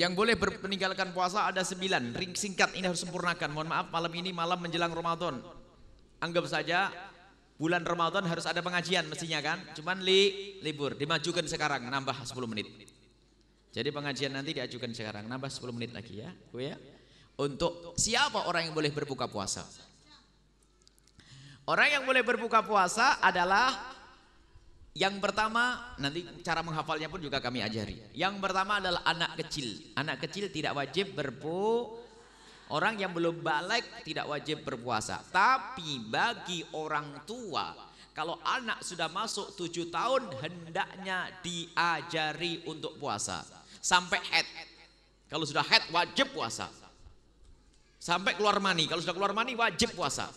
Yang boleh meninggalkan puasa ada 9. Ring singkat ini harus sempurnakan. Mohon maaf malam ini malam menjelang Ramadan. Anggap saja bulan Ramadan harus ada pengajian mestinya kan. Cuman libur dimajukan sekarang nambah 10 menit. Jadi pengajian nanti diajukan sekarang nambah 10 menit lagi ya. Bu ya. Untuk siapa orang yang boleh berbuka puasa? Orang yang boleh berbuka puasa adalah yang pertama, nanti cara menghafalnya pun juga kami ajari. Yang pertama adalah anak kecil. Anak kecil tidak wajib orang yang belum balik tidak wajib berpuasa. Tapi bagi orang tua, kalau anak sudah masuk 7 tahun hendaknya diajari untuk puasa. Sampai haid. Kalau sudah haid wajib puasa. Sampai keluar mani. Kalau sudah keluar mani wajib puasa.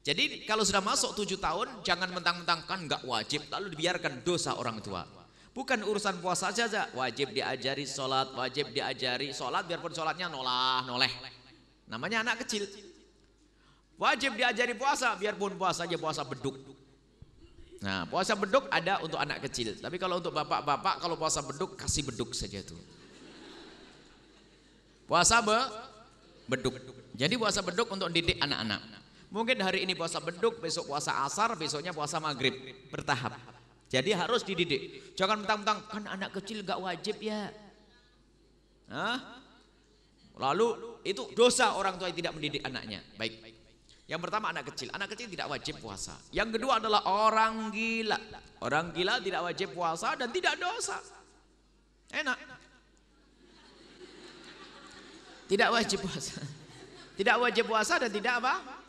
Jadi kalau sudah masuk 7 tahun jangan mentang-mentang kan nggak wajib lalu dibiarkan dosa orang tua. Bukan urusan puasa saja, wajib diajari sholat, wajib diajari sholat biarpun sholatnya noleh. Namanya anak kecil. Wajib diajari puasa biarpun puasanya puasa beduk. Nah puasa beduk ada untuk anak kecil. Tapi kalau untuk bapak-bapak kalau puasa beduk kasih beduk saja tuh. Puasa beduk. Jadi puasa beduk untuk didik anak-anak. Mungkin hari ini puasa beduk, besok puasa asar, besoknya puasa maghrib, bertahap. Jadi harus dididik. Jangan mentang-mentang kan anak kecil gak wajib ya. Hah? Lalu itu dosa orang tua yang tidak mendidik anaknya. Baik. Yang pertama anak kecil tidak wajib puasa. Yang kedua adalah orang gila. Orang gila tidak wajib puasa dan tidak dosa. Enak. Tidak wajib puasa. Tidak wajib puasa dan tidak apa?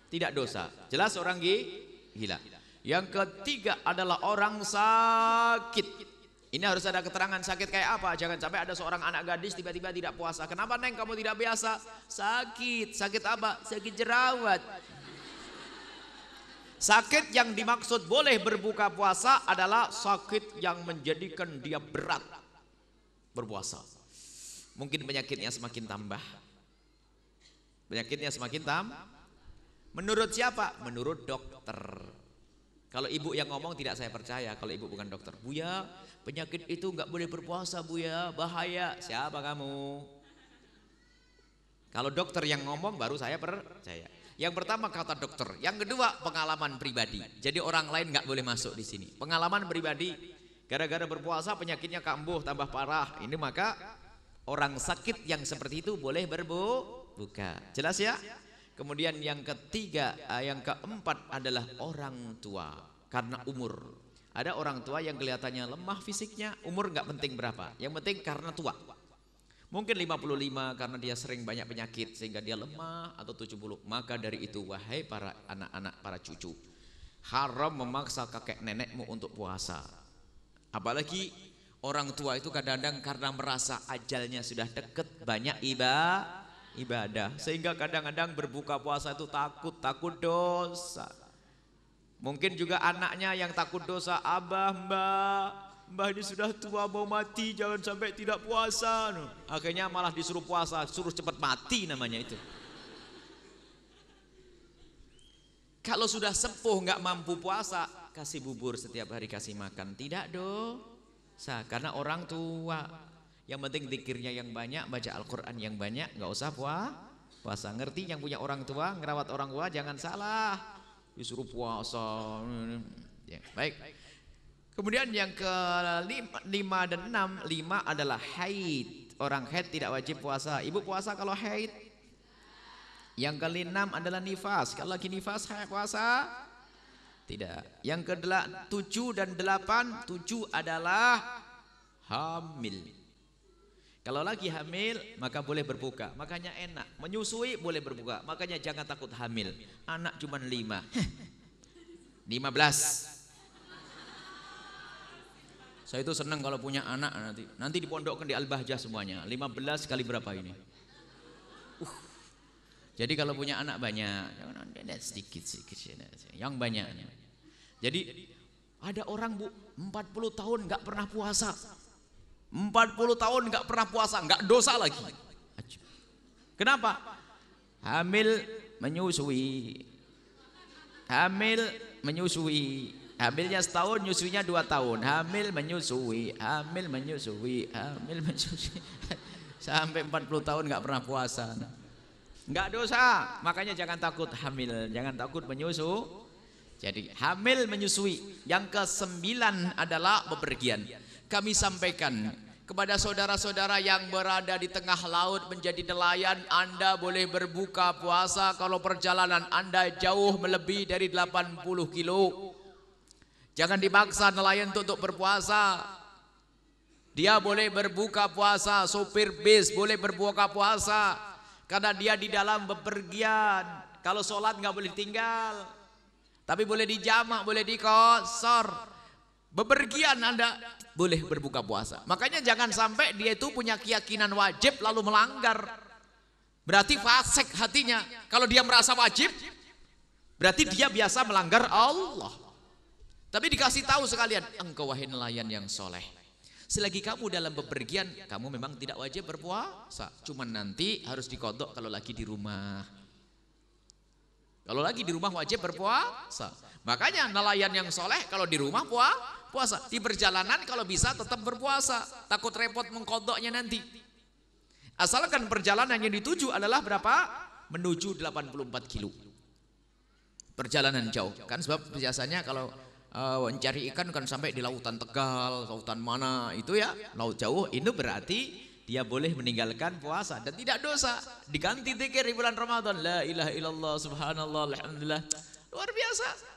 Tidak dosa. Jelas orang gila. Yang ketiga adalah orang sakit. Ini harus ada keterangan sakit kayak apa. Jangan sampai ada seorang anak gadis tiba-tiba tidak puasa. Kenapa Neng kamu tidak biasa? Sakit. Sakit apa? Sakit jerawat. Sakit yang dimaksud boleh berbuka puasa adalah sakit yang menjadikan dia berat berpuasa. Mungkin penyakitnya semakin tambah. Penyakitnya semakin tambah. Menurut siapa? Menurut dokter. Kalau ibu yang ngomong tidak saya percaya kalau ibu bukan dokter. Buya, penyakit itu nggak boleh berpuasa Buya, bahaya. Siapa kamu? Kalau dokter yang ngomong baru saya percaya. Yang pertama kata dokter, yang kedua pengalaman pribadi. Jadi orang lain nggak boleh masuk di sini. Pengalaman pribadi, gara-gara berpuasa penyakitnya kambuh tambah parah. Ini maka orang sakit yang seperti itu boleh berbuka. Jelas ya? Kemudian yang ketiga, yang keempat adalah orang tua karena umur. Ada orang tua yang kelihatannya lemah fisiknya, umur nggak penting berapa. Yang penting karena tua. Mungkin 55 karena dia sering banyak penyakit sehingga dia lemah atau 70. Maka dari itu wahai para anak-anak, para cucu, haram memaksa kakek nenekmu untuk puasa. Apalagi orang tua itu kadang-kadang karena merasa ajalnya sudah dekat banyak ibadah sehingga kadang-kadang berbuka puasa itu takut dosa. Mungkin juga anaknya yang takut dosa, abah mbah ini sudah tua mau mati jangan sampai tidak puasa. Akhirnya malah disuruh puasa, suruh cepat mati namanya itu. Kalau sudah sepuh nggak mampu puasa, kasih bubur setiap hari, kasih makan, tidak dosa karena orang tua. Yang penting zikirnya yang banyak, baca Al-Quran yang banyak, nggak usah puasa. Ngerti yang punya orang tua, ngerawat orang tua jangan salah, disuruh puasa. Ya, baik. Kemudian yang ke-5 dan 6, 5 adalah haid. Orang haid tidak wajib puasa. Ibu puasa kalau haid. Yang ke-6 adalah nifas. Kalau lagi nifas puasa tidak. Yang ke-7 dan 8, 7 adalah hamil. Kalau lagi hamil maka boleh berbuka. Makanya enak. Menyusui boleh berbuka. Makanya jangan takut hamil. Anak cuma 5. 15. Saya itu senang kalau punya anak nanti dipondokkan di Al-Bahjah semuanya. 15 kali berapa ini? Jadi kalau punya anak banyak, jangan sedikit yang banyak. Jadi ada orang Bu 40 tahun nggak pernah puasa. 40 tahun nggak pernah puasa, nggak dosa lagi. Kenapa? Hamil menyusui. Hamilnya setahun, nyusuinya 2 tahun. Hamil menyusui, hamil menyusui, hamil menyusui. Sampai 40 tahun nggak pernah puasa. Nggak dosa. Makanya jangan takut hamil, jangan takut menyusu. Jadi hamil menyusui. Yang ke-9 adalah bepergian. Kami sampaikan kepada saudara-saudara yang berada di tengah laut menjadi nelayan, Anda boleh berbuka puasa kalau perjalanan Anda jauh melebihi dari 80 kilo. Jangan dipaksa nelayan untuk berpuasa. Dia boleh berbuka puasa, sopir bis boleh berbuka puasa karena dia di dalam bepergian. Kalau sholat nggak boleh tinggal, tapi boleh dijamak, boleh dikosor. Bepergian Anda boleh berbuka puasa. Makanya jangan sampai dia itu punya keyakinan wajib lalu melanggar. Berarti fasik hatinya. Kalau dia merasa wajib, berarti dia biasa melanggar Allah. Tapi dikasih tahu sekalian, engkau wahai nelayan yang soleh, selagi kamu dalam bepergian, kamu memang tidak wajib berpuasa. Cuman nanti harus dikodok kalau lagi di rumah. Kalau lagi di rumah wajib berpuasa. Makanya nelayan yang soleh kalau di rumah puasa. Di perjalanan kalau bisa tetap berpuasa. Takut repot mengkodoknya nanti. Asalkan perjalanan yang dituju adalah berapa? Menuju 84 kilo. Perjalanan jauh. Kan sebab biasanya kalau mencari ikan kan sampai di lautan Tegal, lautan mana itu ya, laut jauh, itu berarti dia boleh meninggalkan puasa dan tidak dosa. Diganti zikir di bulan Ramadan, la ilaha illallah subhanallah alhamdulillah, luar biasa.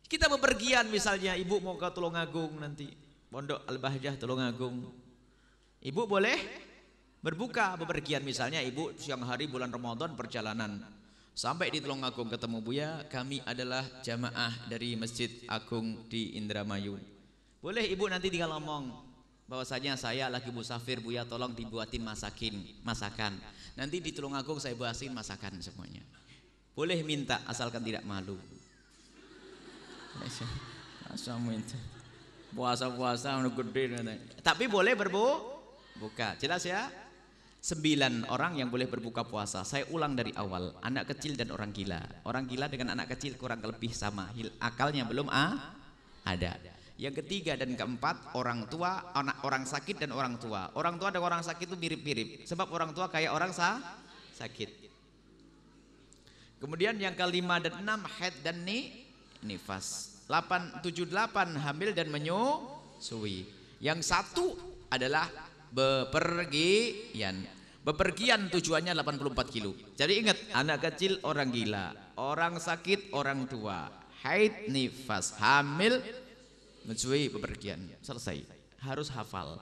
Kita bepergian misalnya, ibu mau ke Tulungagung nanti, Pondok Al-Bahjah Tulungagung, ibu boleh berbuka bepergian. Misalnya ibu siang hari bulan Ramadan perjalanan sampai di Tulungagung ketemu Buya, kami adalah jamaah dari Masjid Agung di Indramayu. Boleh ibu nanti tinggal ngomong bahwasanya saya lagi musafir, Buya tolong dibuatin masakan. Nanti di Tulungagung saya buatin masakan semuanya. Boleh minta asalkan tidak malu. Puasa-puasa gede. Tapi boleh berbuka. Jelas ya? 9 orang yang boleh berbuka puasa. Saya ulang dari awal. Anak kecil dan orang gila. Orang gila dengan anak kecil kurang lebih sama. Akalnya belum ada. Yang ketiga dan keempat, orang tua, orang sakit dan orang tua. Orang tua dan orang sakit itu mirip-mirip. Sebab orang tua kayak orang sakit. Kemudian yang kelima dan 6, haid dan nifas. 8, 7, 8 hamil dan menyusui. Yang 1 adalah bepergian. Bepergian tujuannya 84 kilo. Jadi ingat, anak kecil, orang gila, orang sakit, orang tua, haid, nifas, hamil, menyusui, bepergian. Selesai. Harus hafal.